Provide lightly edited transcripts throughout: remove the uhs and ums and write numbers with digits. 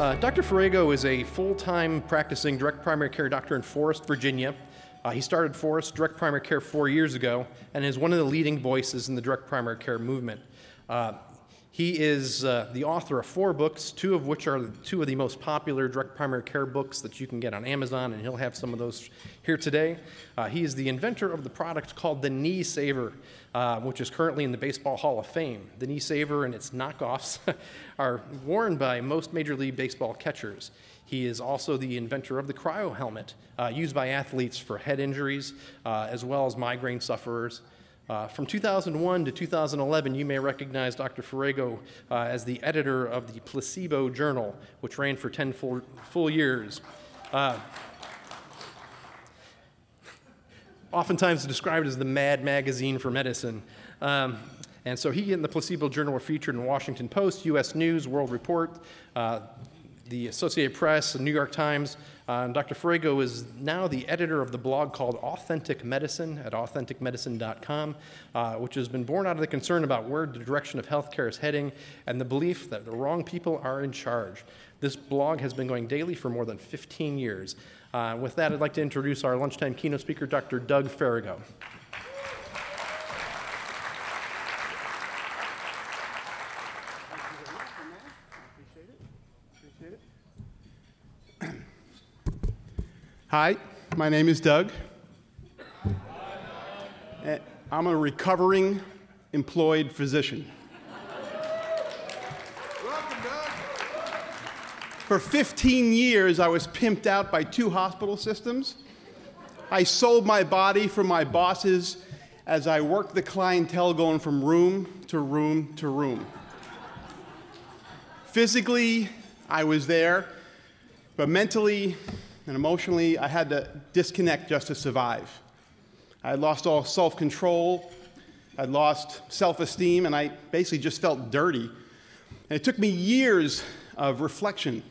Dr. Ferrago is a full-time practicing direct primary care doctor in Forest, Virginia. He started Forest Direct Primary Care 4 years ago and is one of the leading voices in the direct primary care movement. He is the author of 4 books, 2 of which are 2 of the most popular direct primary care books that you can get on Amazon, and he'll have some of those here today. He is the inventor of the product called the Knee Saver, which is currently in the Baseball Hall of Fame. The Knee Saver and its knockoffs are worn by most Major League Baseball catchers. He is also the inventor of the cryo helmet, used by athletes for head injuries, as well as migraine sufferers. From 2001 to 2011, you may recognize Dr. Ferrago as the editor of the Placebo Journal, which ran for 10 full years. Oftentimes described as the Mad Magazine for medicine. And so he and the Placebo Journal were featured in Washington Post, U.S. News, World Report, the Associated Press, the New York Times. Dr. Ferrago is now the editor of the blog called Authentic Medicine at authenticmedicine.com, which has been born out of the concern about where the direction of healthcare is heading and the belief that the wrong people are in charge. This blog has been going daily for more than 15 years. With that, I'd like to introduce our lunchtime keynote speaker, Dr. Doug Ferrago. Hi, my name is Doug. I'm a recovering employed physician. Welcome, Doug. For 15 years, I was pimped out by 2 hospital systems. I sold my body for my bosses as I worked the clientele going from room to room to room. Physically, I was there, but mentally and emotionally, I had to disconnect just to survive. I had lost all self-control, I'd lost self-esteem, and I basically just felt dirty. And it took me years of reflection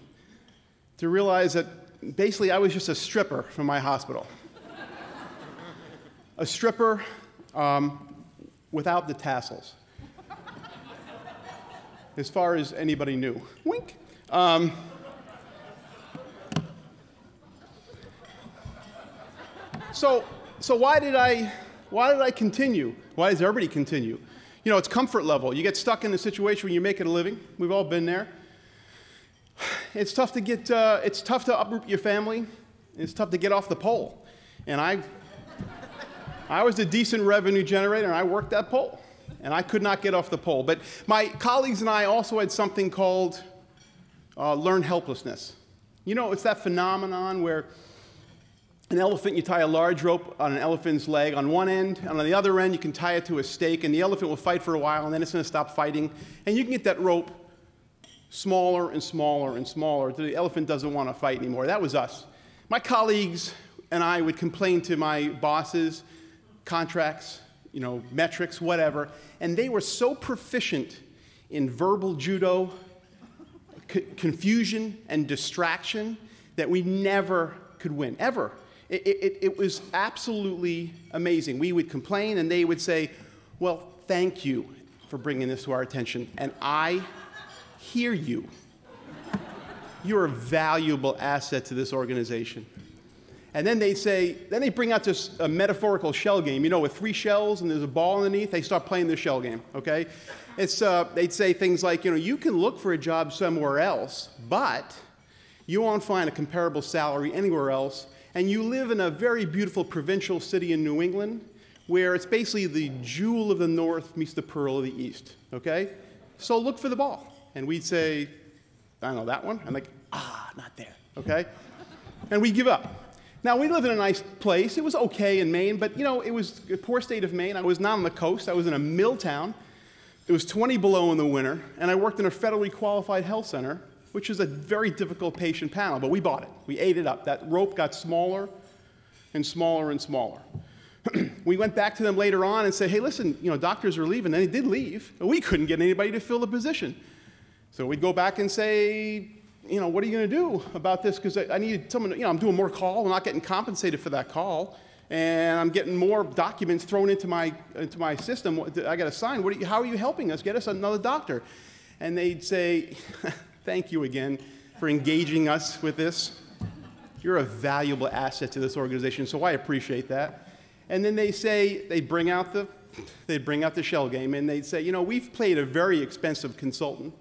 to realize that basically I was just a stripper from my hospital. A stripper without the tassels, as far as anybody knew. Wink. So why did I continue? Why does everybody continue? You know, it's comfort level. You get stuck in a situation where you're making a living. We've all been there. It's tough to it's tough to uproot your family. It's tough to get off the pole. And I was a decent revenue generator, and I worked that pole. And I could not get off the pole. But my colleagues and I also had something called learned helplessness. You know, it's that phenomenon where an elephant, you tie a large rope on an elephant's leg on one end, and on the other end you can tie it to a stake, and the elephant will fight for a while, and then it's going to stop fighting. And you can get that rope smaller and smaller and smaller until the elephant doesn't want to fight anymore. That was us. My colleagues and I would complain to my bosses, contracts, you know, metrics, whatever, and they were so proficient in verbal judo, confusion, and distraction that we never could win, ever. It was absolutely amazing. We would complain, and they would say, well, thank you for bringing this to our attention, and I hear you. You're a valuable asset to this organization. And then they bring out this metaphorical shell game, you know, with 3 shells and there's a ball underneath. They start playing the shell game, okay? They'd say things like, you know, you can look for a job somewhere else, but you won't find a comparable salary anywhere else. And you live in a very beautiful provincial city in New England where it's basically the jewel of the north meets the pearl of the east, okay? So look for the ball. And we'd say, I don't know, that one? I'm like, not there, okay? And we'd give up. Now, we live in a nice place. It was okay in Maine, but, you know, it was a poor state of Maine. I was not on the coast. I was in a mill town. It was 20 below in the winter, and I worked in a federally qualified health center, which is a very difficult patient panel, but we bought it. We ate it up. That rope got smaller and smaller and smaller. We went back to them later on and said, hey, listen, you know, doctors are leaving. And they did leave, but we couldn't get anybody to fill the position. So we'd go back and say, you know, what are you going to do about this? Because I needed someone, you know, I'm doing more call. I'm not getting compensated for that call. And I'm getting more documents thrown into my system. I got to sign. How are you helping us? Get us another doctor. And they'd say, thank you again. for engaging us with this. You're a valuable asset to this organization, so I appreciate that. And then they bring out the shell game, and they'd say, we've played a very expensive consultant.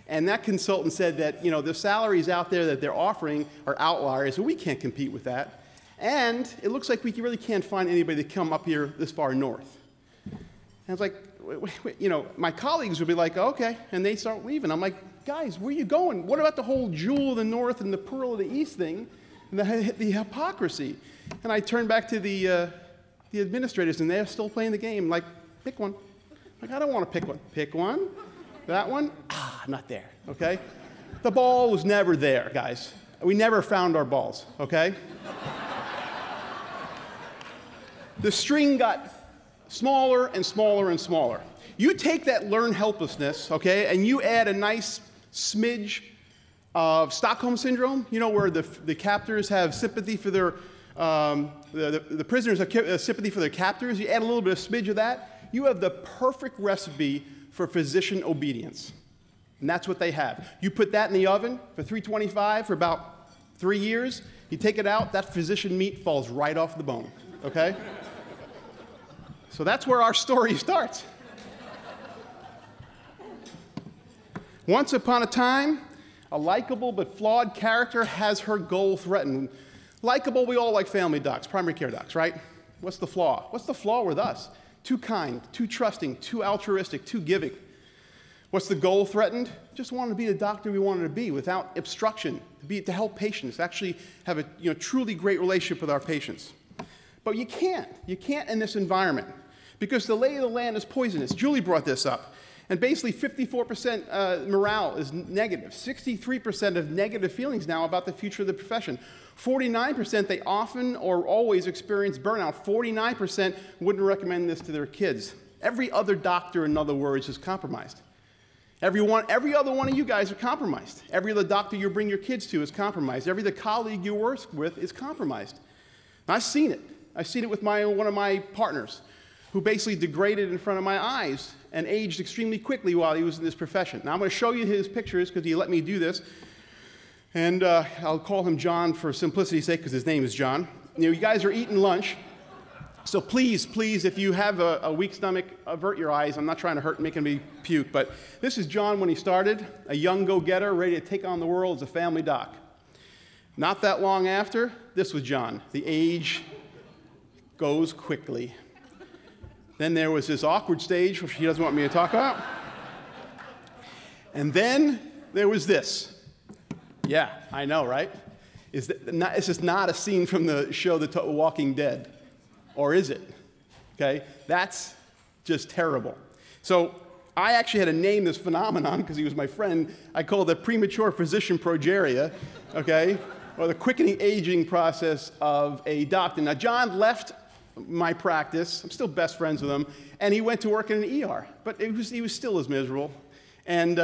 And that consultant said that, the salaries out there that they're offering are outliers, and we can't compete with that. And it looks like we really can't find anybody to come up here this far north. And I was like, my colleagues would be like, okay, and they start leaving. I'm like, guys, where are you going? What about the whole jewel of the north and the pearl of the east thing, and the hypocrisy? And I turned back to the administrators, and they're still playing the game. Like, pick one. Like, I don't want to pick one. Pick one. That one? Not there, okay? The ball was never there, guys. We never found our balls, okay? The string got smaller and smaller and smaller. You take that learned helplessness, okay, and you add a nice smidge of Stockholm Syndrome, where the captors have sympathy for their, the prisoners have sympathy for their captors. You add a little bit of smidge of that, you have the perfect recipe for physician obedience. And that's what they have. You put that in the oven for 325 for about 3 years, you take it out, that physician meat falls right off the bone, okay? So that's where our story starts. Once upon a time, a likable but flawed character has her goal threatened. Likable, we all like family docs, primary care docs, right? What's the flaw? What's the flaw with us? Too kind, too trusting, too altruistic, too giving. What's the goal threatened? Just wanted to be the doctor we wanted to be without obstruction, to help patients, actually have a truly great relationship with our patients. But you can't in this environment because the lay of the land is poisonous. Julie brought this up. And basically 54% morale is negative. 63% of negative feelings now about the future of the profession. 49% they often or always experience burnout. 49% wouldn't recommend this to their kids. Every other doctor, in other words, is compromised. Every other one of you guys are compromised. Every other doctor you bring your kids to is compromised. Every other colleague you work with is compromised. And I've seen it. I've seen it with one of my partners who basically degraded in front of my eyes and aged extremely quickly while he was in this profession. Now I'm going to show you his pictures because he let me do this. And I'll call him John for simplicity's sake because his name is John. You guys are eating lunch. So please, if you have a weak stomach, avert your eyes. I'm not trying to hurt, making me puke. But this is John when he started, a young go-getter ready to take on the world as a family doc. Not that long after, this was John. The age goes quickly. Then there was this awkward stage, which he doesn't want me to talk about. And then there was this. Yeah, I know, right? This is not a scene from the show The Walking Dead. Or is it? Okay? That's just terrible. So I actually had to name this phenomenon because he was my friend. I called it premature physician progeria, okay? Or the quickening aging process of a doctor. Now, John left my practice. I'm still best friends with him. And he went to work in an ER. But he was still as miserable. And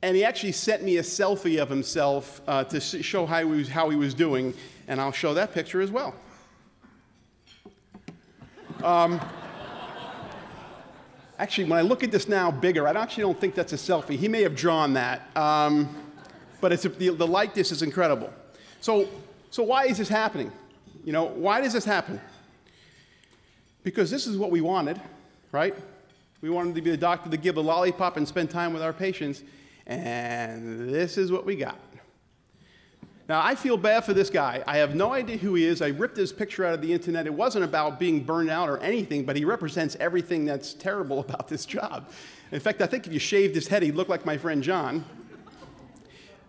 he actually sent me a selfie of himself to show how he was doing. And I'll show that picture as well. Actually, when I look at this now bigger, I actually don't think that's a selfie. He may have drawn that. But the likeness is incredible. So why is this happening? Why does this happen? Because this is what we wanted, right? We wanted to be the doctor to give a lollipop and spend time with our patients, and this is what we got. Now, I feel bad for this guy. I have no idea who he is. I ripped his picture out of the internet. It wasn't about being burned out or anything, but he represents everything that's terrible about this job. In fact, I think if you shaved his head, he'd look like my friend John.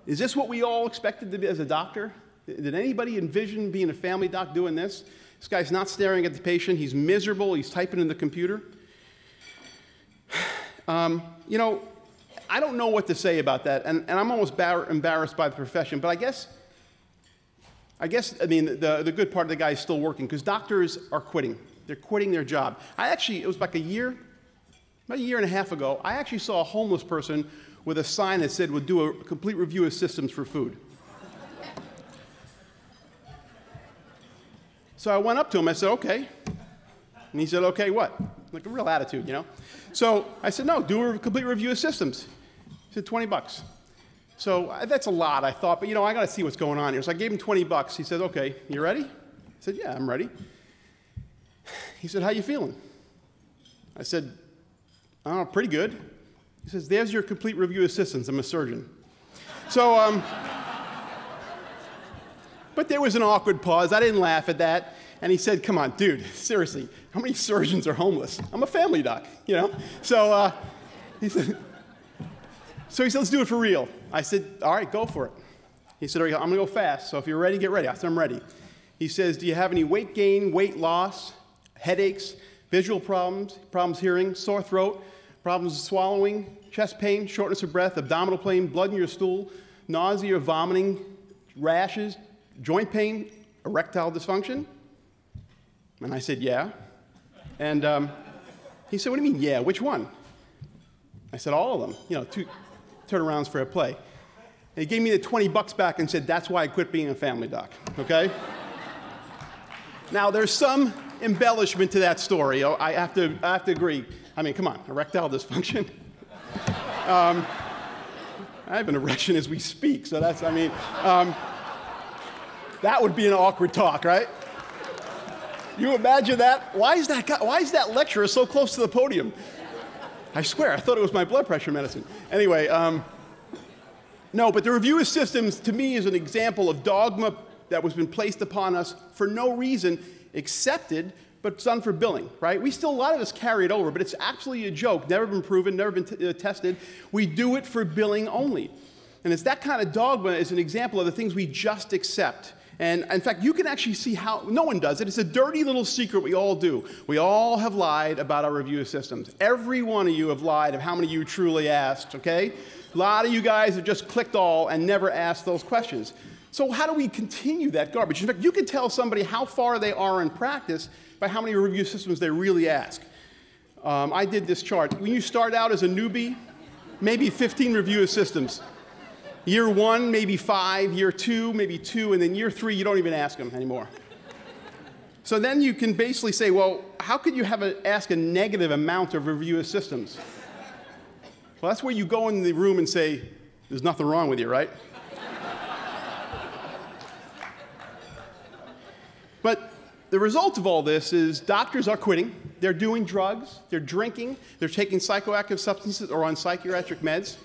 Is this what we all expected to be as a doctor? Did anybody envision being a family doc doing this? This guy's not staring at the patient. He's miserable. He's typing in the computer. I don't know what to say about that, and I'm almost embarrassed by the profession, but I guess, the good part of the guy is still working, because doctors are quitting. They're quitting their job. It was like about a year and a half ago, I actually saw a homeless person with a sign that said, we'll do a complete review of systems for food. So I went up to him, I said, okay. And he said, okay, what? Like a real attitude, So I said, no, do a complete review of systems. He said, $20. So that's a lot, I thought, but I got to see what's going on here. So I gave him 20 bucks. He said, okay, you ready? I said, yeah, I'm ready. He said, how you feeling? I said, oh, pretty good. He says, there's your complete review assistance. I'm a surgeon. So, but there was an awkward pause. I didn't laugh at that. And he said, come on, dude, seriously, how many surgeons are homeless? I'm a family doc, So he said, let's do it for real. I said, all right, go for it. He said, I'm going to go fast, so if you're ready, get ready. I said, I'm ready. He says, do you have any weight gain, weight loss, headaches, visual problems, problems hearing, sore throat, problems swallowing, chest pain, shortness of breath, abdominal pain, blood in your stool, nausea or vomiting, rashes, joint pain, erectile dysfunction? And I said, yeah. And he said, what do you mean, yeah? Which one? I said, all of them. Two turnarounds for a play. And he gave me the 20 bucks back and said, that's why I quit being a family doc, okay? Now, there's some embellishment to that story. I have to agree. I mean, come on, erectile dysfunction. I have an erection as we speak, so that's, that would be an awkward talk, right? You imagine that? Why is that lecturer so close to the podium? I swear, I thought it was my blood pressure medicine. Anyway, no, but the review of systems, to me, is an example of dogma that was been placed upon us for no reason, accepted, but done for billing, right? A lot of us carry it over, but it's absolutely a joke, never been proven, never been tested. We do it for billing only. And it's that kind of dogma is an example of the things we just accept. And in fact, you can actually see how, no one does it. It's a dirty little secret we all do. We all have lied about our review of systems. Every one of you have lied of how many you truly asked, okay? A lot of you guys have just clicked all and never asked those questions. So how do we continue that garbage? In fact, you can tell somebody how far they are in practice by how many review systems they really ask. I did this chart. When you start out as a newbie, maybe 15 review of systems. Year 1, maybe 5. Year 2, maybe 2. And then year 3, you don't even ask them anymore. So then you can basically say, well, how could you ask a negative amount of review of systems? Well, that's where you go in the room and say, there's nothing wrong with you, right? But the result of all this is doctors are quitting. They're doing drugs. They're drinking. They're taking psychoactive substances or on psychiatric meds.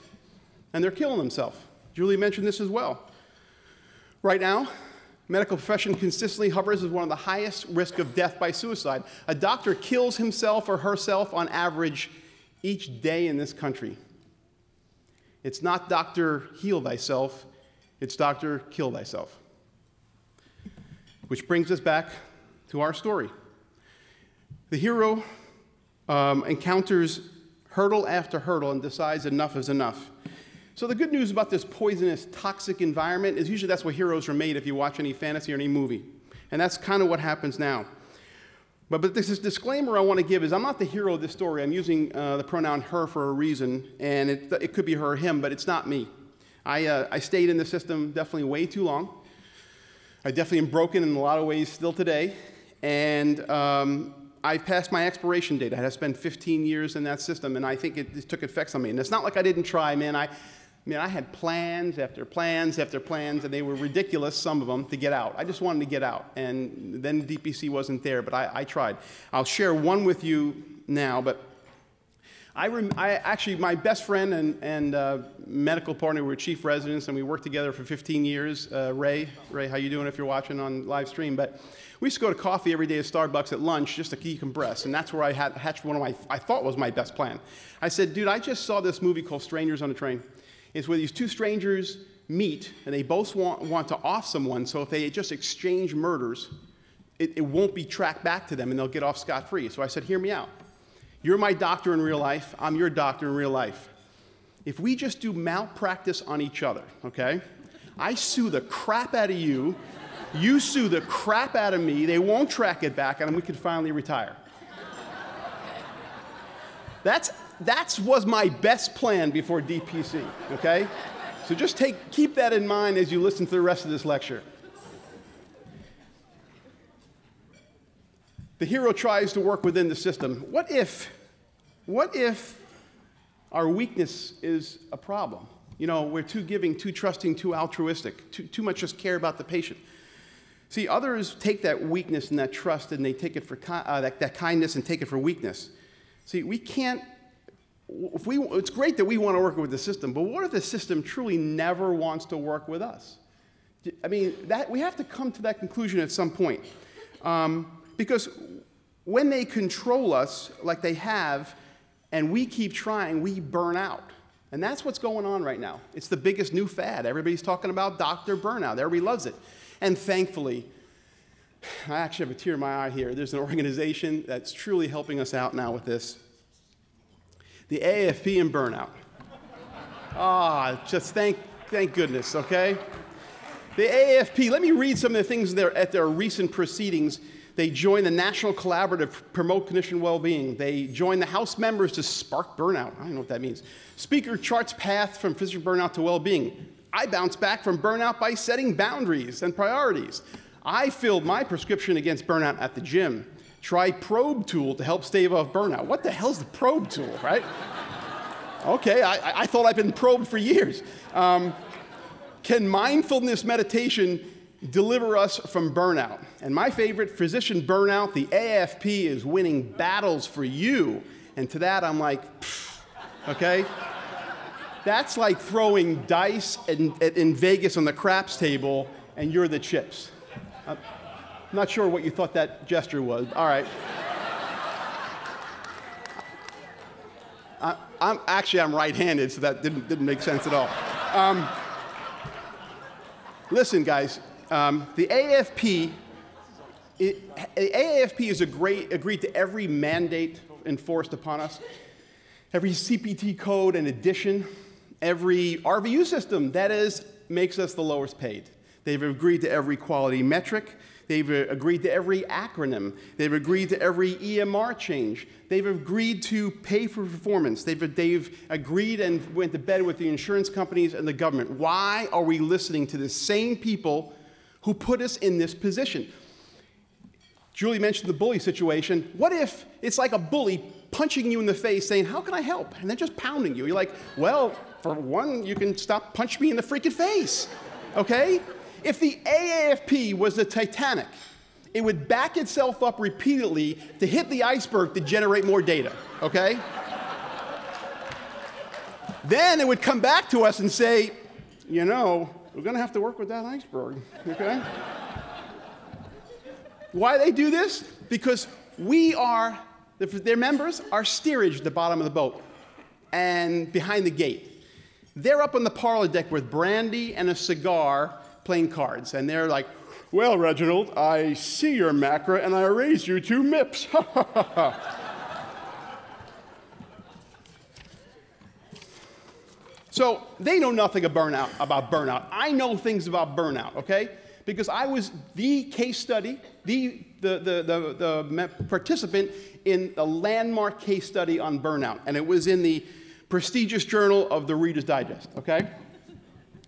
And they're killing themselves. Julie mentioned this as well. Right now, medical profession consistently hovers as one of the highest risk of death by suicide. A doctor kills himself or herself on average each day in this country. It's not Dr. Heal Thyself, it's Dr. Kill Thyself. Which brings us back to our story. The hero encounters hurdle after hurdle and decides enough is enough. So the good news about this poisonous, toxic environment is usually that's what heroes are made if you watch any fantasy or any movie. And that's kind of what happens now. But this disclaimer I want to give is I'm not the hero of this story. I'm using the pronoun her for a reason, and it could be her or him, but it's not me. I stayed in the system definitely way too long. I definitely am broken in a lot of ways still today. And I passed my expiration date. I had to spend 15 years in that system, and I think it took effects on me. And it's not like I didn't try, man. I had plans after plans after plans, and they were ridiculous, some of them, to get out. I just wanted to get out, and then DPC wasn't there, but I tried. I'll share one with you now, but actually, my best friend and medical partner were chief residents, and we worked together for 15 years. Ray, how you doing if you're watching on live stream? But we used to go to coffee every day at Starbucks at lunch just to decompress, and that's where I hatched one of I thought was my best plan. I said, dude, I just saw this movie called Strangers on a Train. It's where these two strangers meet, and they both want to off someone, so if they just exchange murders, it won't be tracked back to them, and they'll get off scot-free. So I said, hear me out. You're my doctor in real life. I'm your doctor in real life. If we just do malpractice on each other, okay? I sue the crap out of you. You sue the crap out of me. They won't track it back, and we can finally retire. That was my best plan before DPC, okay? So just keep that in mind as you listen to the rest of this lecture. The hero tries to work within the system. What if our weakness is a problem? You know, we're too giving, too trusting, too altruistic, too much just care about the patient. See, others take that weakness and that trust and they take it for that kindness and take it for weakness. See, we can't, it's great that we want to work with the system, but what if the system truly never wants to work with us? I mean, we have to come to that conclusion at some point. Because when they control us like they have, and we keep trying, we burn out. And that's what's going on right now. It's the biggest new fad. Everybody's talking about doctor burnout. Everybody loves it. And thankfully, I actually have a tear in my eye here. There's an organization that's truly helping us out now with this. The AAFP and burnout. Just thank goodness, okay? The AAFP, let me read some of the things at their recent proceedings. They joined the National Collaborative to Promote Clinician Well-Being. They joined the House members to spark burnout. I don't know what that means. Speaker charts path from physician burnout to well-being. I bounced back from burnout by setting boundaries and priorities. I filled my prescription against burnout at the gym. Try Probe Tool to help stave off burnout. What the hell's the Probe Tool, right? Okay, I thought I'd been probed for years. Can mindfulness meditation deliver us from burnout? And my favorite, physician burnout, the AAFP is winning battles for you. And to that, I'm like, okay? That's like throwing dice in Vegas on the craps table, and you're the chips. I'm not sure what you thought that gesture was. All right. I'm right-handed, so that didn't make sense at all. Listen, guys, the AAFP has agreed to every mandate enforced upon us, every CPT code and addition, every RVU system, that is, makes us the lowest paid. They've agreed to every quality metric. They've agreed to every acronym. They've agreed to every EMR change. They've agreed to pay for performance. They've agreed and went to bed with the insurance companies and the government. Why are we listening to the same people who put us in this position? Julie mentioned the bully situation. What if it's like a bully punching you in the face saying, how can I help? And they're just pounding you. You're like, well, for one, you can stop punching me in the freaking face, okay? If the AAFP was the Titanic, it would back itself up repeatedly to hit the iceberg to generate more data, okay? Then it would come back to us and say, you know, we're going to have to work with that iceberg, okay? Why they do this? Because their members are steerage at the bottom of the boat and behind the gate. They're up on the parlor deck with brandy and a cigar playing cards, and they're like, well, Reginald, I see your macra, and I raised you 2 MIPS. So they know nothing about burnout. I know things about burnout, okay? Because I was the case study, the participant in a landmark case study on burnout, and it was in the prestigious journal of the Reader's Digest, okay?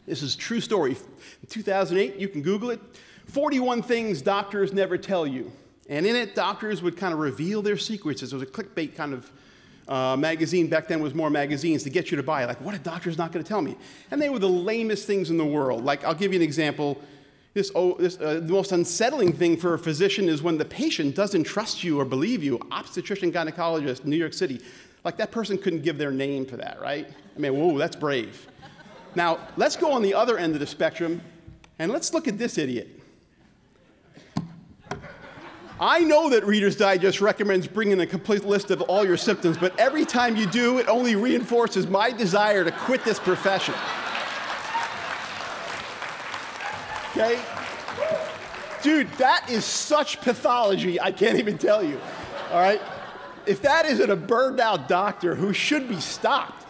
This is a true story. In 2008, you can Google it, 41 things doctors never tell you. And in it, doctors would kind of reveal their secrets. It was a clickbait kind of magazine. Back then, it was more magazines to get you to buy it. Like, what a doctor's not going to tell me? And they were the lamest things in the world. Like, I'll give you an example. The most unsettling thing for a physician is when the patient doesn't trust you or believe you. Obstetrician gynecologist, New York City. Like, that person couldn't give their name for that, right? I mean, whoa, that's brave. Now, let's go on the other end of the spectrum, and let's look at this idiot. I know that Reader's Digest recommends bringing a complete list of all your symptoms, but every time you do, it only reinforces my desire to quit this profession. Okay? Dude, that is such pathology, I can't even tell you. All right? If that isn't a burned out doctor who should be stopped.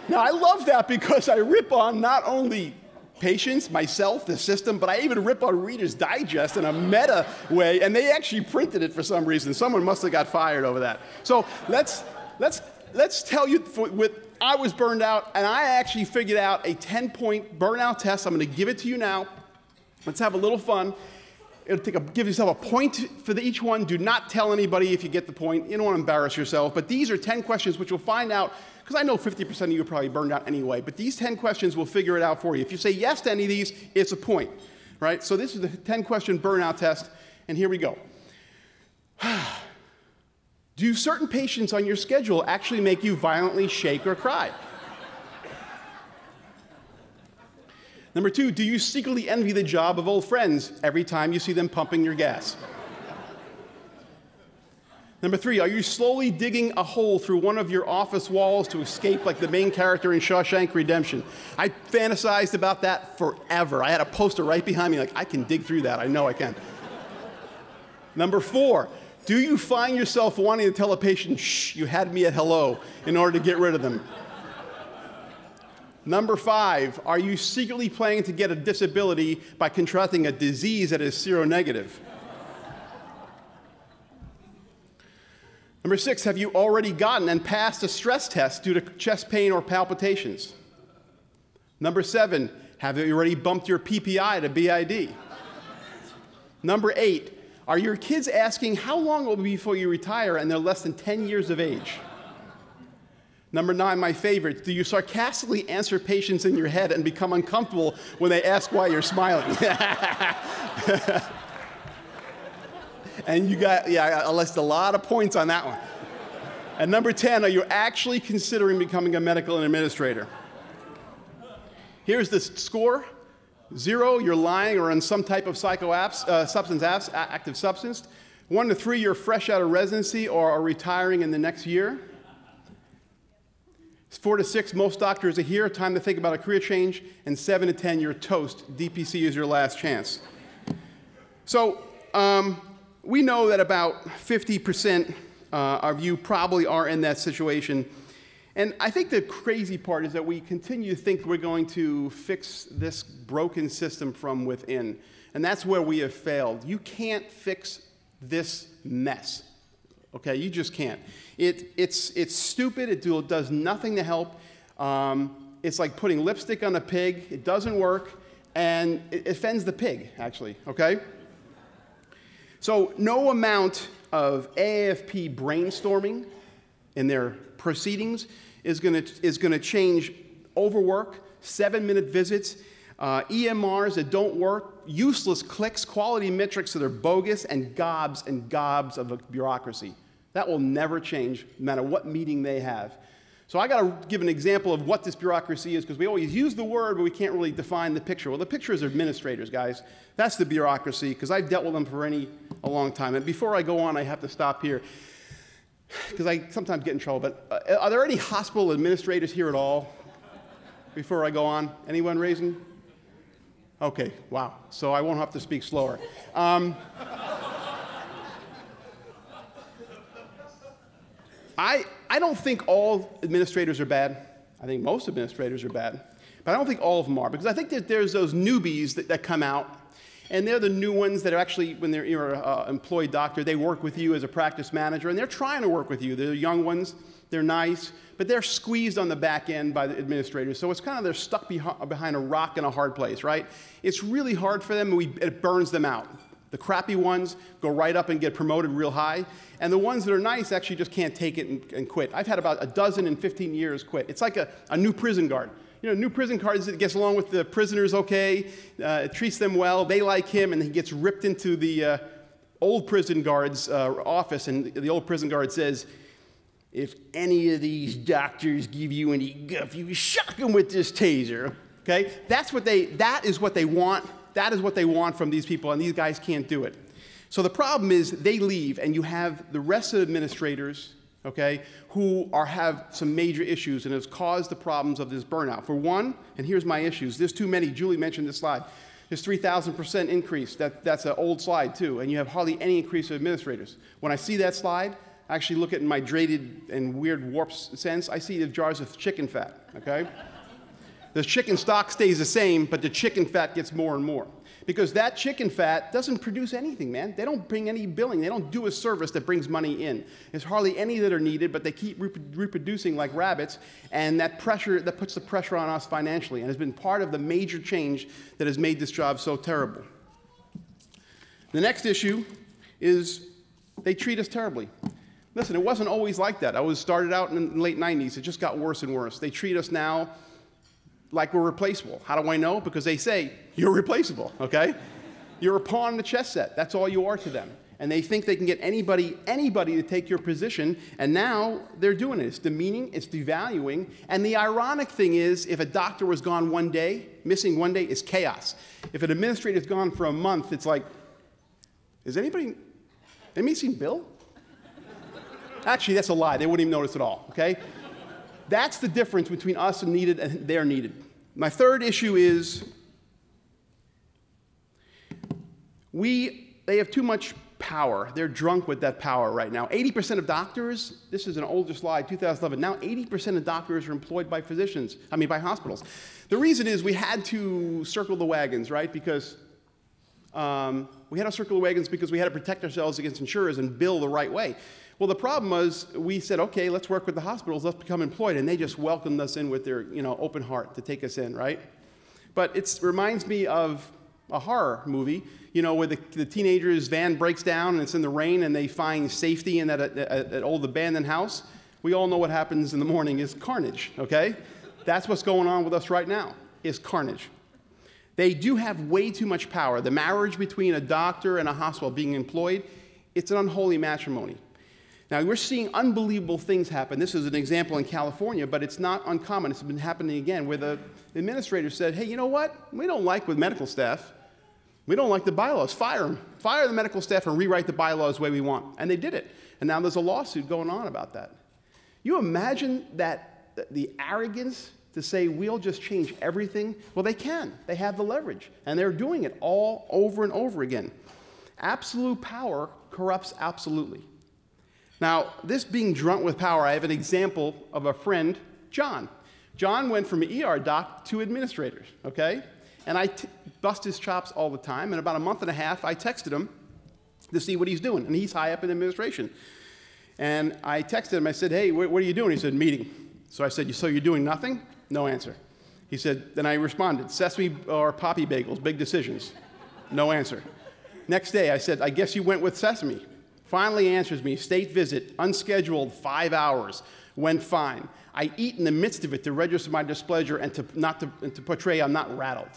Now, I love that because I rip on not only patients, myself, the system, but I even rip on Reader's Digest in a meta way, and they actually printed it for some reason. Someone must have got fired over that. So let's tell you, I was burned out, and I actually figured out a 10-point burnout test. I'm going to give it to you now. Let's have a little fun. Give yourself a point for each one. Do not tell anybody if you get the point. You don't want to embarrass yourself. But these are 10 questions which you'll find out because I know 50% of you are probably burned out anyway, but these 10 questions will figure it out for you. If you say yes to any of these, it's a point, right? So this is the 10-question burnout test, and here we go. Do certain patients on your schedule actually make you violently shake or cry? Number 2, do you secretly envy the job of old friends every time you see them pumping your gas? Number 3, are you slowly digging a hole through one of your office walls to escape like the main character in Shawshank Redemption? I fantasized about that forever. I had a poster right behind me like, I can dig through that. I know I can. Number 4, do you find yourself wanting to tell a patient, shh, you had me at hello, in order to get rid of them? Number 5, are you secretly planning to get a disability by contracting a disease that is seronegative? Number 6, have you already gotten and passed a stress test due to chest pain or palpitations? Number 7, have you already bumped your PPI to BID? Number 8, are your kids asking how long it will be before you retire and they're less than 10 years of age? Number 9, my favorite, do you sarcastically answer patients in your head and become uncomfortable when they ask why you're smiling? And you got, yeah, I listed a lot of points on that one. And number 10, are you actually considering becoming a medical administrator? Here's the score. 0, you're lying or on some type of active substance. 1 to 3, you're fresh out of residency or are retiring in the next year. 4 to 6, most doctors are here, time to think about a career change. And 7 to 10, you're toast. DPC is your last chance. So we know that about 50% of you probably are in that situation. And I think the crazy part is that we continue to think we're going to fix this broken system from within. And that's where we have failed. You can't fix this mess. Okay, you just can't. It's stupid. It does nothing to help. It's like putting lipstick on a pig. It doesn't work, and it offends the pig, actually, okay? So no amount of AAFP brainstorming in their proceedings is going to change overwork, 7-minute visits, EMRs that don't work, useless clicks, quality metrics that are bogus, and gobs of bureaucracy. That will never change, no matter what meeting they have. So I got to give an example of what this bureaucracy is, because we always use the word, but we can't really define the picture. Well, the picture is administrators, guys. That's the bureaucracy, because I've dealt with them for a long time. And before I go on, I have to stop here, because I sometimes get in trouble. But are there any hospital administrators here at all? Before I go on, anyone raising? Okay, wow. So I won't have to speak slower. I don't think all administrators are bad. I think most administrators are bad. But I don't think all of them are, because I think that there's those newbies that come out, and they're the new ones that are actually, when you're an employed doctor, they work with you as a practice manager, and they're trying to work with you. They're the young ones. They're nice, but they're squeezed on the back end by the administrators. So it's kind of they're stuck behind a rock in a hard place, right? It's really hard for them, and it burns them out. The crappy ones go right up and get promoted real high, and the ones that are nice actually just can't take it and quit. I've had about a dozen in 15 years quit. It's like a new prison guard. You know, new prison guard gets along with the prisoners okay, treats them well, they like him, and he gets ripped into the old prison guard's office, and the old prison guard says, "If any of these doctors give you any guff, you shock them with this taser." Okay? That is what they want. That is what they want from these people, and these guys can't do it. So the problem is they leave, and you have the rest of the administrators, okay, who have some major issues and has caused the problems of this burnout. For one, and here's my issues, there's too many. Julie mentioned this slide. There's 3,000% increase. That's an old slide, too, and you have hardly any increase of administrators. When I see that slide, I actually look at it in my jaded and weird warped sense. I see the jars of chicken fat, okay? The chicken stock stays the same, but the chicken fat gets more and more. Because that chicken fat doesn't produce anything, man. They don't bring any billing. They don't do a service that brings money in. There's hardly any that are needed, but they keep reproducing like rabbits, and that puts the pressure on us financially, and has been part of the major change that has made this job so terrible. The next issue is they treat us terribly. Listen, it wasn't always like that. I was started out in the late 90s. It just got worse and worse. They treat us now like we're replaceable. How do I know? Because they say, you're replaceable, okay? You're a pawn in the chess set. That's all you are to them. And they think they can get anybody to take your position, and now they're doing it. It's demeaning, it's devaluing, and the ironic thing is, if a doctor was gone one day, missing one day is chaos. If an administrator is gone for a month, it's like, is anybody seen Bill? Actually, that's a lie. They wouldn't even notice at all, okay? That's the difference between us and needed and they're needed. My third issue is they have too much power. They're drunk with that power right now. 80% of doctors, this is an older slide, 2011, now 80% of doctors are employed by by hospitals. The reason is we had to circle the wagons, right? Because we had to circle the wagons because we had to protect ourselves against insurers and bill the right way. Well, the problem was we said, okay, let's work with the hospitals, let's become employed, and they just welcomed us in with their open heart to take us in, right? But it reminds me of a horror movie, where the teenager's van breaks down and it's in the rain and they find safety in that old abandoned house. We all know what happens in the morning is carnage, okay? That's what's going on with us right now, is carnage. They do have way too much power. The marriage between a doctor and a hospital being employed, it's an unholy matrimony. Now, we're seeing unbelievable things happen. This is an example in California, but it's not uncommon. It's been happening again, where the administrator said, hey, you know what? We don't like with medical staff. We don't like the bylaws. Fire them. Fire the medical staff and rewrite the bylaws the way we want. And they did it. And now there's a lawsuit going on about that. You imagine that the arrogance to say we'll just change everything? Well, they can. They have the leverage. And they're doing it all over and over again. Absolute power corrupts absolutely. Now, this being drunk with power, I have an example of a friend, John. John went from an ER doc to administrators, okay? And I bust his chops all the time, and about a month and a half, I texted him to see what he's doing, and he's high up in administration. And I texted him, I said, hey, what are you doing? He said, meeting. So I said, so you're doing nothing? No answer. He said, then I responded, sesame or poppy bagels, big decisions. No answer. Next day, I said, I guess you went with sesame. Finally answers me, state visit, unscheduled, 5 hours, went fine. I eat in the midst of it to register my displeasure and to portray I'm not rattled.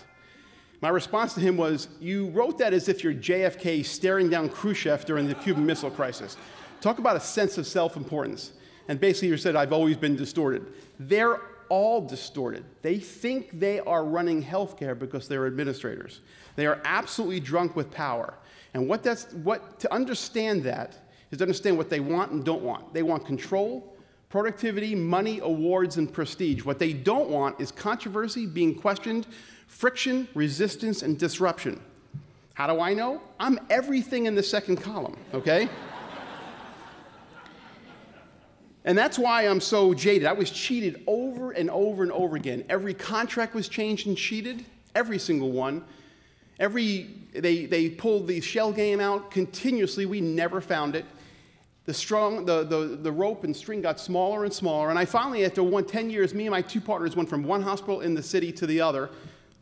My response to him was, you wrote that as if you're JFK staring down Khrushchev during the Cuban Missile Crisis. Talk about a sense of self-importance. And basically you said, I've always been distorted. They're all distorted. They think they are running healthcare because they're administrators. They are absolutely drunk with power. And to understand that is to understand what they want and don't want. They want control, productivity, money, awards, and prestige. What they don't want is controversy, being questioned, friction, resistance, and disruption. How do I know? I'm everything in the second column, okay? And that's why I'm so jaded. I was cheated over and over and over again. Every contract was changed and cheated, every single one. They pulled the shell game out continuously. We never found it. The rope and string got smaller and smaller. And I finally, after 10 years, me and my two partners went from one hospital in the city to the other,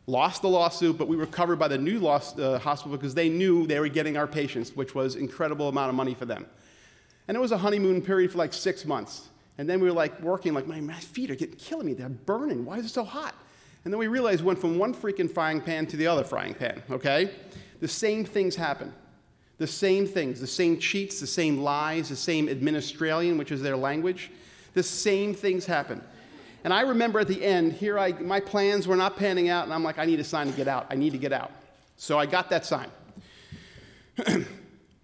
lost the lawsuit, but we were covered by the new hospital because they knew they were getting our patients, which was an incredible amount of money for them. And it was a honeymoon period for like 6 months. And then we were like working, like my feet are killing me. They're burning. Why is it so hot? And then we realized we went from one freaking frying pan to the other frying pan, okay? The same things happen. The same things, the same cheats, the same lies, the same administralian, which is their language. The same things happen. And I remember at the end, my plans were not panning out, and I'm like, I need a sign to get out. I need to get out. So I got that sign.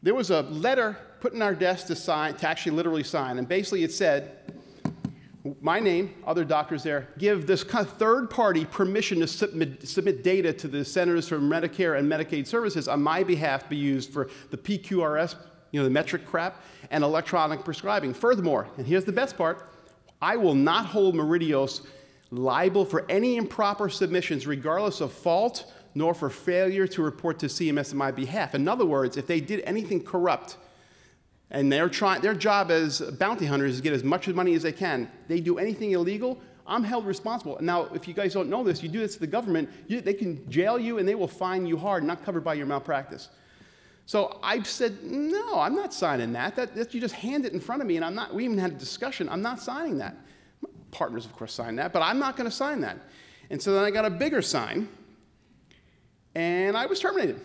There was a letter put in our desk to actually literally sign, and basically it said, my name, other doctors there, give this third party permission to submit data to the Centers for Medicare and Medicaid Services on my behalf to be used for the PQRS, the metric crap, and electronic prescribing. Furthermore, and here's the best part, I will not hold Meridios liable for any improper submissions regardless of fault nor for failure to report to CMS on my behalf. In other words, if they did anything corrupt, and their job as bounty hunters is to get as much money as they can. They do anything illegal, I'm held responsible. Now, if you guys don't know this, you do this to the government, they can jail you and they will fine you hard, not covered by your malpractice. So I said, no, I'm not signing that. You just hand it in front of me, and I'm not. We even had a discussion. I'm not signing that. My partners, of course, signed that, but I'm not going to sign that. And so then I got a bigger sign, and I was terminated.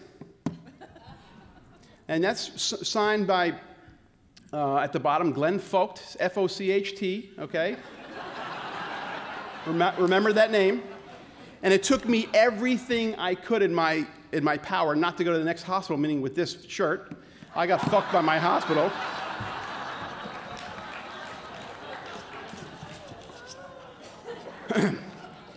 And that's signed by, at the bottom, Glenn Focht, F-O-C-H-T, okay? Remember that name? And it took me everything I could in my power not to go to the next hospital meeting with this shirt. I got fucked by my hospital.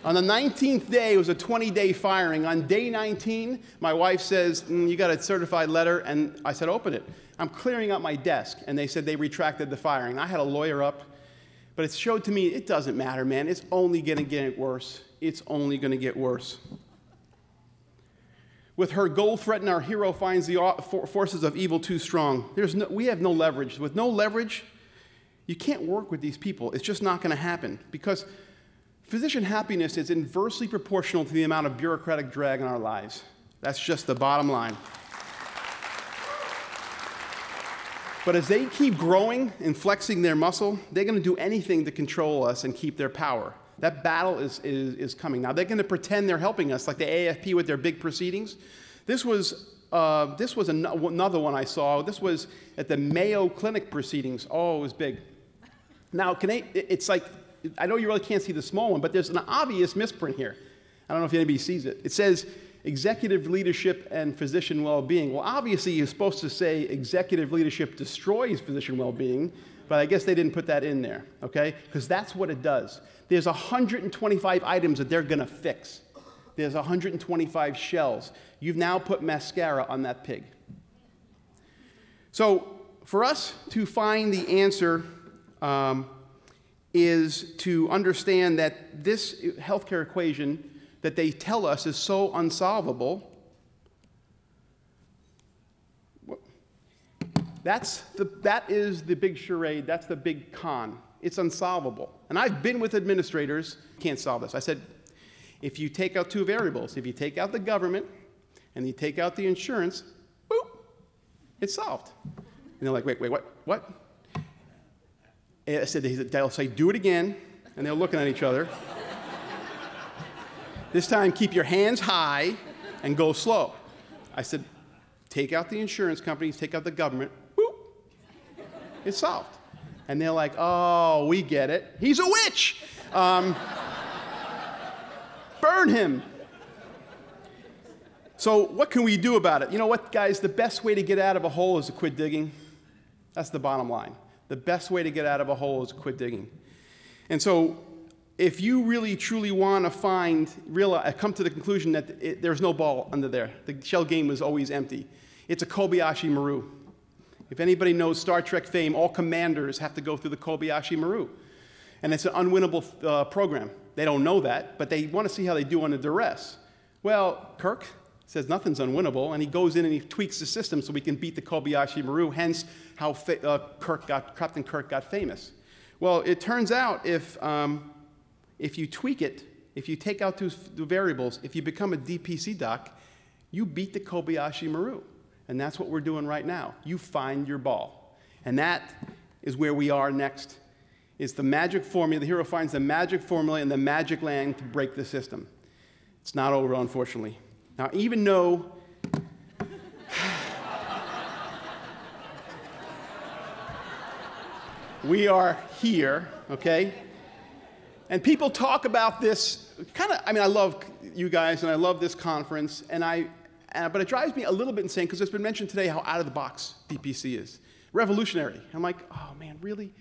On the 19th day, it was a 20-day firing. On day 19, my wife says, you got a certified letter, and I said, open it. I'm clearing out my desk, and they said they retracted the firing. I had a lawyer up, but it showed to me it doesn't matter, man. It's only going to get worse. It's only going to get worse. With her goal threatened, our hero finds the forces of evil too strong. We have no leverage. With no leverage, you can't work with these people. It's just not going to happen, because physician happiness is inversely proportional to the amount of bureaucratic drag in our lives. That's just the bottom line. But as they keep growing and flexing their muscle, they're going to do anything to control us and keep their power. That battle is coming. Now, they're going to pretend they're helping us, like the AFP with their big proceedings. This was another one I saw. This was at the Mayo Clinic proceedings. Oh, it was big. Now, it's like, I know you really can't see the small one, but there's an obvious misprint here. I don't know if anybody sees it. It says executive leadership and physician well-being. Well, obviously, you're supposed to say executive leadership destroys physician well-being, but I guess they didn't put that in there, okay? Because that's what it does. There's 125 items that they're going to fix. There's 125 shells. You've now put mascara on that pig. So for us to find the answer is to understand that this healthcare equation that they tell us is so unsolvable. That is the big charade. That's the big con. It's unsolvable. And I've been with administrators, can't solve this. I said, if you take out two variables, if you take out the government and you take out the insurance, boop, it's solved. And they're like, wait, what? And I said, they'll say, do it again, and they're looking at each other. This time, keep your hands high and go slow. I said, take out the insurance companies, take out the government, boop, it's solved. And they're like, oh, we get it. He's a witch. Burn him. So what can we do about it? You know what, guys? The best way to get out of a hole is to quit digging. That's the bottom line. The best way to get out of a hole is to quit digging. And so if you really, truly want to come to the conclusion that there's no ball under there, the shell game was always empty, it's a Kobayashi Maru. If anybody knows Star Trek fame, all commanders have to go through the Kobayashi Maru. And it's an unwinnable program. They don't know that, but they want to see how they do under duress. Well, Kirk says nothing's unwinnable, and he goes in and he tweaks the system so we can beat the Kobayashi Maru, hence how Captain Kirk got famous. Well, it turns out if you tweak it, if you take out the variables, if you become a DPC doc, you beat the Kobayashi Maru. And that's what we're doing right now. You find your ball. And that is where we are next. It's the magic formula. The hero finds the magic formula and the magic land to break the system. It's not over, unfortunately. Now, even though we are here, okay? And people talk about this I love you guys and I love this conference, but it drives me a little bit insane because it's been mentioned today how out of the box DPC is. Revolutionary. I'm like, oh man, really?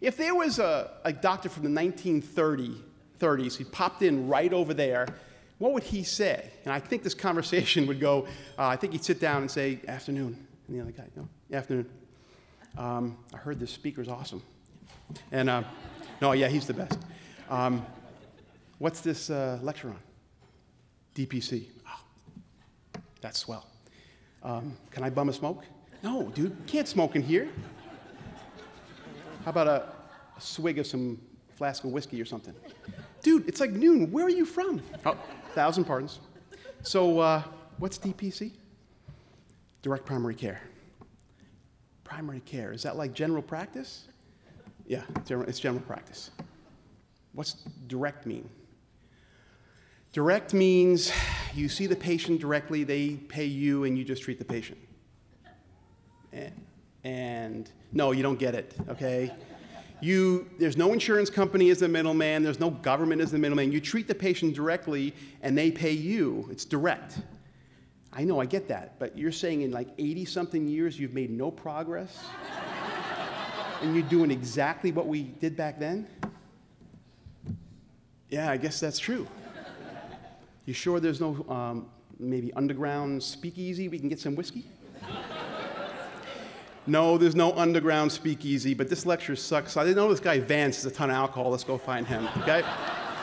If there was a doctor from the 1930s, he popped in right over there, what would he say? And I think this conversation would go, I think he'd sit down and say, afternoon. And the other guy, no, afternoon. I heard this speaker's awesome. And, no, yeah, he's the best. What's this lecture on? DPC. Oh, that's swell. Can I bum a smoke? No, dude, can't smoke in here. How about a swig of some flask of whiskey or something? Dude, it's like noon. Where are you from? Oh, 1,000 pardons. So, what's DPC? Direct primary care. Primary care, is that like general practice? Yeah, it's general practice. What's direct mean? Direct means you see the patient directly, they pay you, and you just treat the patient. And no, you don't get it, okay? There's no insurance company as the middleman, there's no government as the middleman. You treat the patient directly, and they pay you. It's direct. I know, I get that, but you're saying in like 80-something years you've made no progress? And you're doing exactly what we did back then? Yeah, I guess that's true. You sure there's no maybe underground speakeasy we can get some whiskey? No, there's no underground speakeasy, but this lecture sucks. I didn't know this guy Vance has a ton of alcohol. Let's go find him, okay?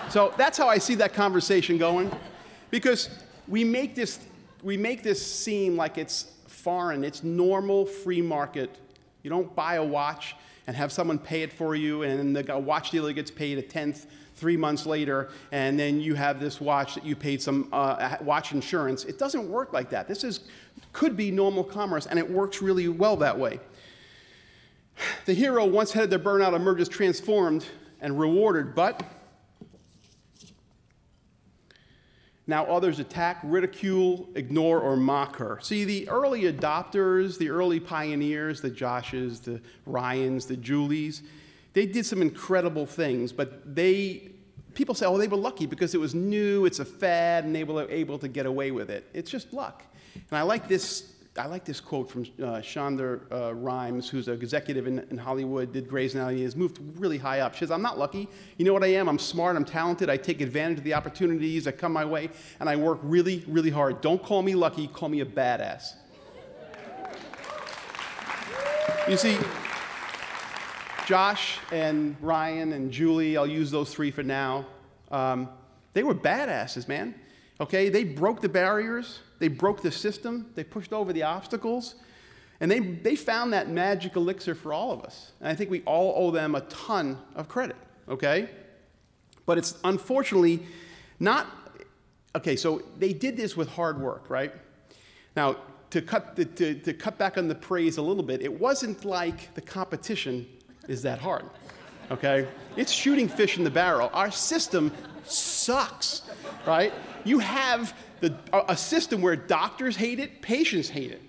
So that's how I see that conversation going, because we make this seem like it's foreign. It's normal free market. You don't buy a watch and have someone pay it for you, and the watch dealer gets paid a tenth 3 months later, and then you have this watch that you paid some watch insurance. It doesn't work like that. This could be normal commerce, and it works really well that way. The hero once headed their burnout emerges transformed and rewarded, but now others attack, ridicule, ignore, or mock her. See, the early adopters, the early pioneers, the Joshes, the Ryans, the Julies, they did some incredible things, but people say, oh, they were lucky because it was new, it's a fad, and they were able to get away with it. It's just luck. And I like this quote from Shonda Rhimes, who's an executive in Hollywood, did Grey's Anatomy, has moved really high up. She says, I'm not lucky. You know what I am? I'm smart, I'm talented, I take advantage of the opportunities that come my way, and I work really, really hard. Don't call me lucky, call me a badass. You see, Josh and Ryan and Julie, I'll use those three for now, they were badasses, man. Okay, they broke the barriers, they broke the system, they pushed over the obstacles, and they found that magic elixir for all of us. And I think we all owe them a ton of credit, okay? But it's unfortunately not, okay, so they did this with hard work, right? Now, to cut back on the praise a little bit, it wasn't like the competition is that hard, okay? It's shooting fish in the barrel. Our system sucks, right? You have a system where doctors hate it, patients hate it.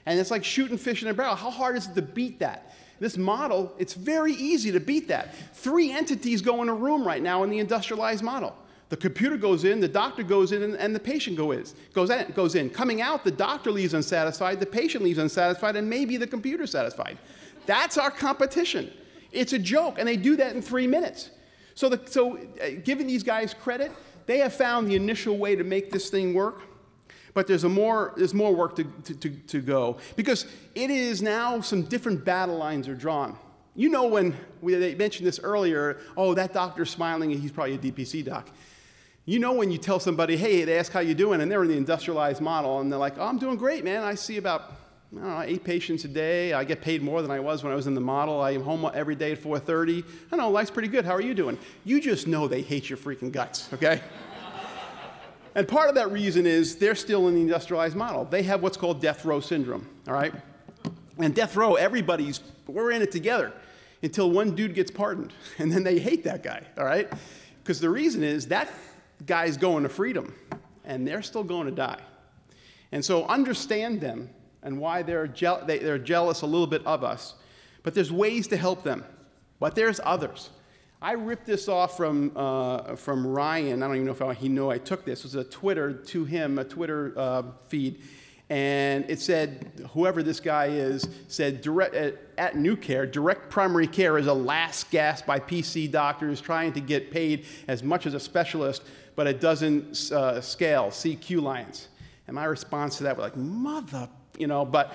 And it's like shooting fish in a barrel. How hard is it to beat that? This model, it's very easy to beat that. 3 entities go in a room right now in the industrialized model. The computer goes in, the doctor goes in, and the patient goes in. Coming out, the doctor leaves unsatisfied, the patient leaves unsatisfied, and maybe the computer satisfied. That's our competition. It's a joke, and they do that in 3 minutes. So giving these guys credit, they have found the initial way to make this thing work, but there's more work to go, because it is now some different battle lines are drawn. You know, when they mentioned this earlier, oh, that doctor's smiling, and he's probably a DPC doc. You know when you tell somebody, hey, they ask how you doing, and they're in the industrialized model, and they're like, oh, I'm doing great, man. I see about, I don't know, 8 patients a day. I get paid more than I was when I was in the model. I am home every day at 4:30. I know, life's pretty good. How are you doing? You just know they hate your freaking guts, okay? And part of that reason is they're still in the industrialized model. They have what's called death row syndrome, all right? And death row, we're in it together until one dude gets pardoned, and then they hate that guy, all right? Because the reason is that guy's going to freedom, and they're still going to die. And so understand them and why they're jealous a little bit of us, but there's ways to help them, but there's others. I ripped this off from Ryan. I don't even know if he knew I took this. It was a Twitter to him, a Twitter feed. And it said, whoever this guy is, said, at NewCare, direct primary care is a last gasp by PC doctors trying to get paid as much as a specialist, but it doesn't scale. See Q Lions. And my response to that was like, mother, you know, but.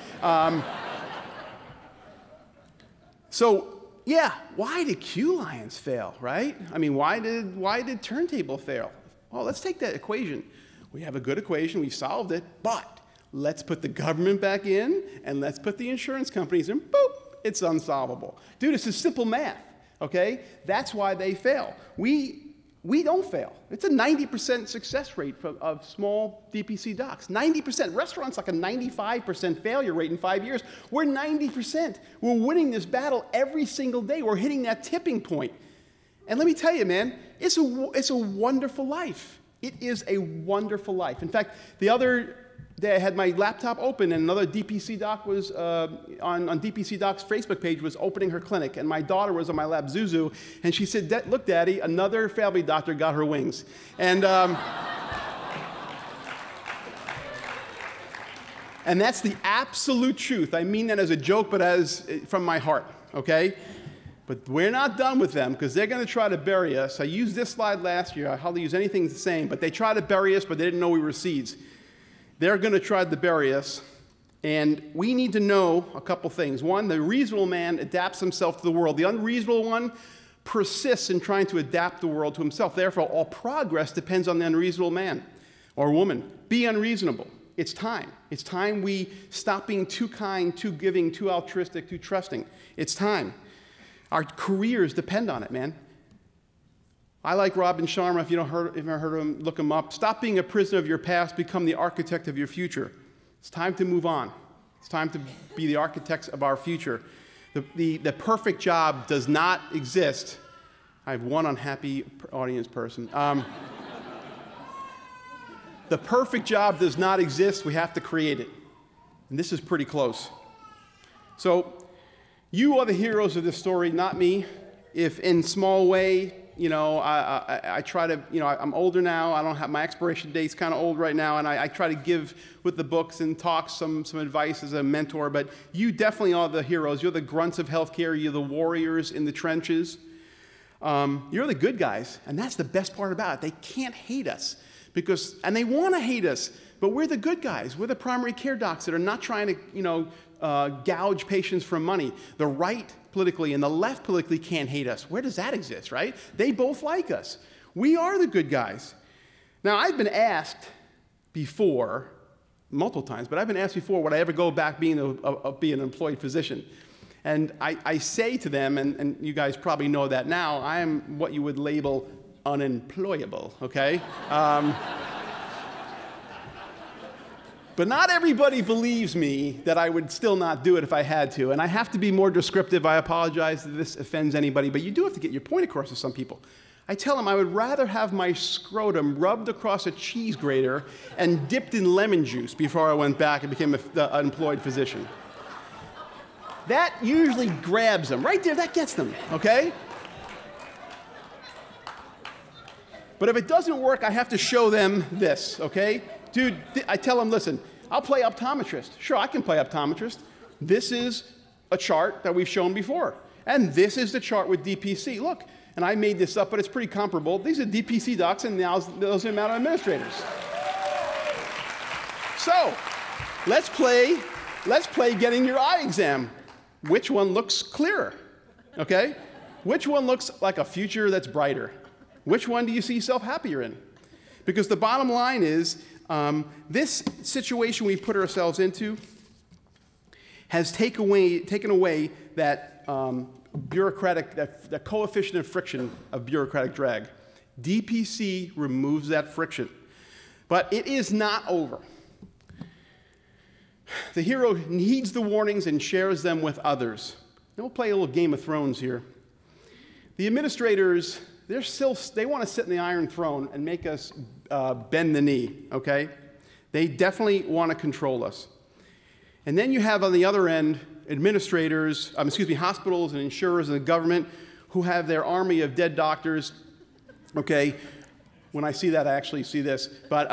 So, yeah, why did Q Lions fail, right? I mean, why did Turntable fail? Well, let's take that equation. We have a good equation, we've solved it, but let's put the government back in, and let's put the insurance companies in, boop, it's unsolvable. Dude, it's just simple math, okay? That's why they fail. We we don't fail. It's a 90% success rate of small DPC docs. 90%. Restaurants like a 95% failure rate in 5 years. We're 90%. We're winning this battle every single day. We're hitting that tipping point. And let me tell you, man, it's a wonderful life. It is a wonderful life. In fact, the other day I had my laptop open and another DPC doc was on DPC Doc's Facebook page was opening her clinic, and my daughter was on my lap, Zuzu, and she said, "Look, Daddy, another family doctor got her wings." And and that's the absolute truth. I mean that as a joke, but as from my heart, okay? But we're not done with them because they're going to try to bury us. I used this slide last year. I hardly use anything the same, but they tried to bury us, but they didn't know we were seeds. They're going to try to bury us, and we need to know a couple things. One, the reasonable man adapts himself to the world. The unreasonable one persists in trying to adapt the world to himself. Therefore, all progress depends on the unreasonable man or woman. Be unreasonable. It's time. It's time we stop being too kind, too giving, too altruistic, too trusting. It's time. Our careers depend on it, man. I like Robin Sharma. If you haven't heard of him, look him up. Stop being a prisoner of your past. Become the architect of your future. It's time to move on. It's time to be the architects of our future. The perfect job does not exist. I have one unhappy audience person. The perfect job does not exist. We have to create it. And this is pretty close. So you are the heroes of this story, not me. If in small way, you know, I try to, you know, I'm older now. I don't have, my expiration date's kind of old right now, and I try to give with the books and talk some advice as a mentor, but you definitely are the heroes. You're the grunts of healthcare. You're the warriors in the trenches. You're the good guys, and that's the best part about it. They can't hate us, and they want to hate us, but we're the good guys. We're the primary care docs that are not trying to, you know, gouge patients for money. The right politically and the left politically can't hate us. Where does that exist, right? They both like us. We are the good guys. Now, I've been asked before, multiple times, but I've been asked before, would I ever go back be an employed physician? And I say to them, and you guys probably know that now, I am what you would label unemployable, okay? But not everybody believes me that I would still not do it if I had to. And I have to be more descriptive. I apologize if this offends anybody, but you do have to get your point across to some people. I tell them I would rather have my scrotum rubbed across a cheese grater and dipped in lemon juice before I went back and became an employed physician. That usually grabs them. Right there, that gets them, okay? But if it doesn't work, I have to show them this, okay? Dude, I tell them, listen, I'll play optometrist. Sure, I can play optometrist. This is a chart that we've shown before. And this is the chart with DPC. Look, and I made this up, but it's pretty comparable. These are DPC docs, and those are amount of administrators. So, let's play getting your eye exam. Which one looks clearer, okay? Which one looks like a future that's brighter? Which one do you see yourself happier in? Because the bottom line is, this situation we put ourselves into has taken away that that coefficient of friction of bureaucratic drag. DPC removes that friction. But it is not over. The hero heeds the warnings and shares them with others. Now we'll play a little Game of Thrones here. The administrators, they want to sit in the Iron Throne and make us bend the knee, okay? They definitely want to control us. And then you have on the other end administrators, hospitals and insurers and the government who have their army of dead doctors, okay? When I see that, I actually see this, but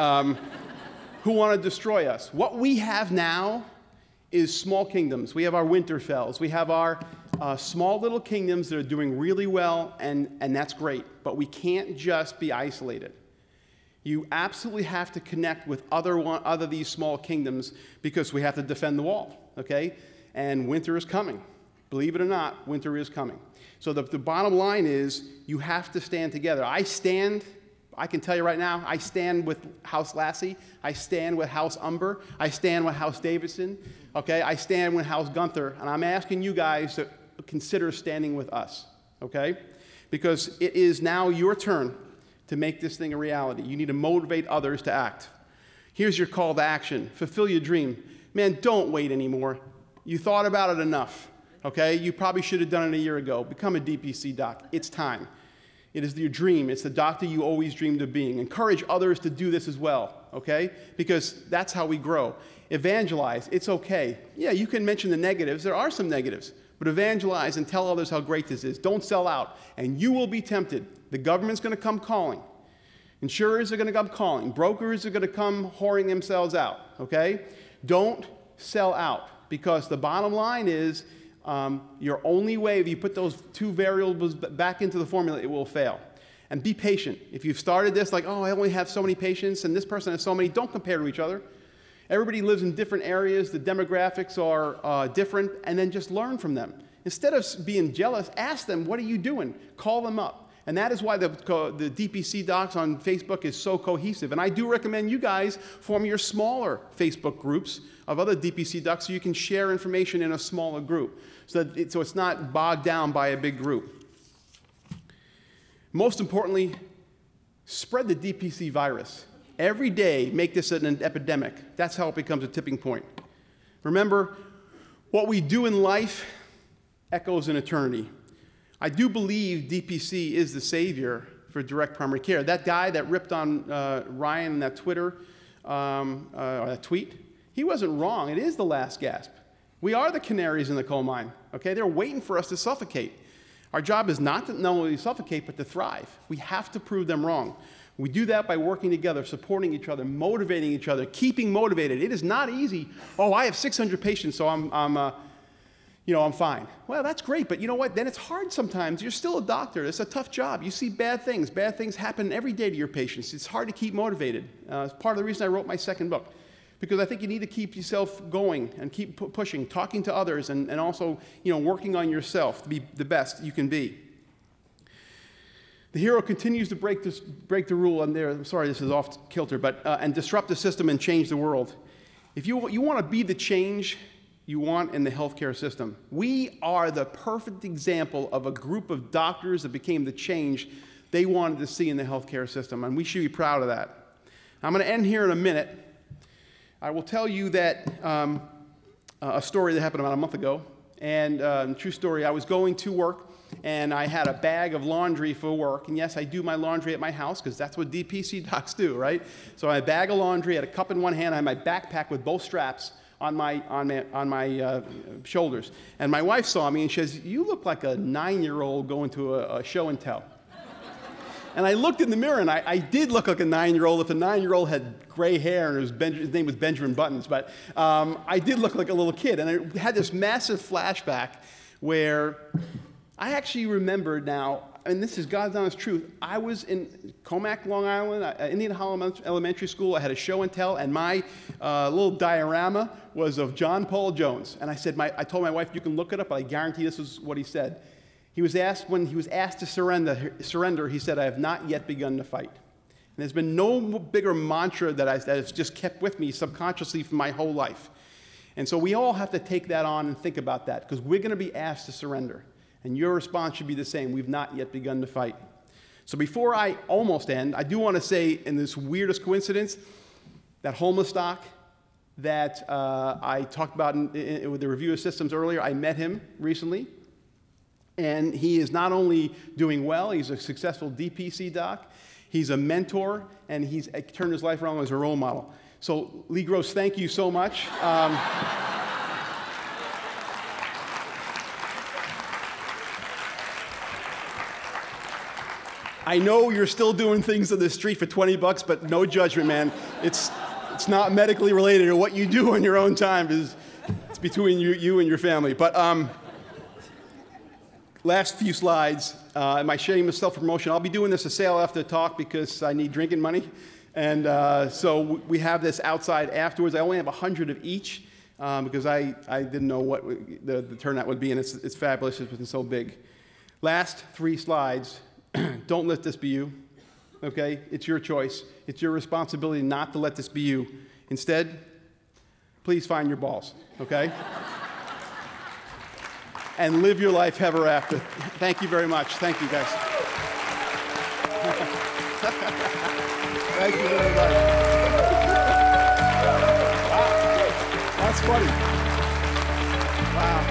who want to destroy us. What we have now is small kingdoms. We have our Winterfells. We have our small little kingdoms that are doing really well, and that's great. But we can't just be isolated. You absolutely have to connect with other these small kingdoms because we have to defend the wall, okay? And winter is coming. Believe it or not, winter is coming. So the bottom line is you have to stand together. I can tell you right now, I stand with House Lassie. I stand with House Umber. I stand with House Davidson. Okay, I stand with House Gunther. And I'm asking you guys to consider standing with us. Okay? Because it is now your turn to make this thing a reality. You need to motivate others to act. Here's your call to action. Fulfill your dream. Man, don't wait anymore. You thought about it enough, okay? You probably should have done it a year ago. Become a DPC doc. It's time. It is your dream. It's the doctor you always dreamed of being. Encourage others to do this as well, okay? Because that's how we grow. Evangelize. It's okay. Yeah, you can mention the negatives. There are some negatives. But evangelize and tell others how great this is. Don't sell out. And you will be tempted. The government's going to come calling. Insurers are going to come calling. Brokers are going to come whoring themselves out, okay? Don't sell out, because the bottom line is your only way, if you put those two variables back into the formula, it will fail. And be patient. If you've started this like, oh, I only have so many patients and this person has so many, don't compare to each other. Everybody lives in different areas. The demographics are different, and then just learn from them. Instead of being jealous, ask them, what are you doing? Call them up. And that is why the DPC docs on Facebook is so cohesive. And I do recommend you guys form your smaller Facebook groups of other DPC docs so you can share information in a smaller group, so it's not bogged down by a big group. Most importantly, spread the DPC virus. Every day, make this an epidemic. That's how it becomes a tipping point. Remember, what we do in life echoes in eternity. I do believe DPC is the savior for direct primary care. That guy that ripped on Ryan in that Twitter, or that tweet, he wasn't wrong. It is the last gasp. We are the canaries in the coal mine, okay? They're waiting for us to suffocate. Our job is not to not only suffocate, but to thrive. We have to prove them wrong. We do that by working together, supporting each other, motivating each other, keeping motivated. It is not easy. Oh, I have 600 patients, so I'm fine. Well, that's great, but you know what? Then it's hard sometimes. You're still a doctor. It's a tough job. You see bad things. Bad things happen every day to your patients. It's hard to keep motivated. It's part of the reason I wrote my second book, because I think you need to keep yourself going and keep pushing, talking to others, and also working on yourself to be the best you can be. The hero continues to break the rule on there. I'm sorry, this is off kilter, but and disrupt the system and change the world. If you want to be the change you want in the healthcare system, we are the perfect example of a group of doctors that became the change they wanted to see in the healthcare system, and we should be proud of that. I'm going to end here in a minute. I will tell you that a story that happened about a month ago, and true story. I was going to work, and I had a bag of laundry for work. And yes, I do my laundry at my house, because that's what DPC docs do, right? So I had a bag of laundry, I had a cup in one hand, I had my backpack with both straps on my shoulders. And my wife saw me, and she says, "You look like a 9-year-old going to a show and tell." And I looked in the mirror, and I did look like a 9-year-old if a 9-year-old had gray hair and his name was Benjamin Buttons. But I did look like a little kid. And I had this massive flashback where I actually remembered now, and this is God's honest truth, I was in Comac, Long Island, Indian Hollow Elementary School. I had a show and tell, and my little diorama was of John Paul Jones. And I told my wife, you can look it up, but I guarantee this is what he said. He was asked, when he was asked to surrender, he said, "I have not yet begun to fight." And there's been no bigger mantra that has just kept with me subconsciously for my whole life. And so we all have to take that on and think about that, because we're going to be asked to surrender. And your response should be the same. We've not yet begun to fight. So before I almost end, I do want to say, in this weirdest coincidence, that homeless doc that I talked about with the review of systems earlier, I met him recently. And he is not only doing well, he's a successful DPC doc, he's a mentor, and he's turned his life around as a role model. So, Lee Gross, thank you so much. I know you're still doing things on the street for $20, but no judgment, man. It's not medically related, or what you do on your own time it's between you and your family. But last few slides, my shameless self-promotion. I'll be doing this a sale after the talk because I need drinking money. And so we have this outside afterwards. I only have 100 of each because I didn't know what the turnout would be, and it's fabulous. It's been so big. Last 3 slides. Don't let this be you, okay? It's your choice. It's your responsibility not to let this be you. Instead, please find your balls, okay? And live your life ever after. Thank you very much. Thank you, guys. Thank you very much. Wow. That's funny. Wow.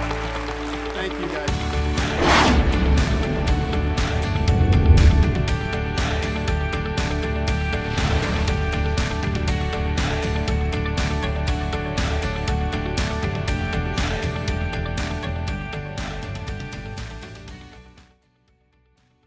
Thank you, guys.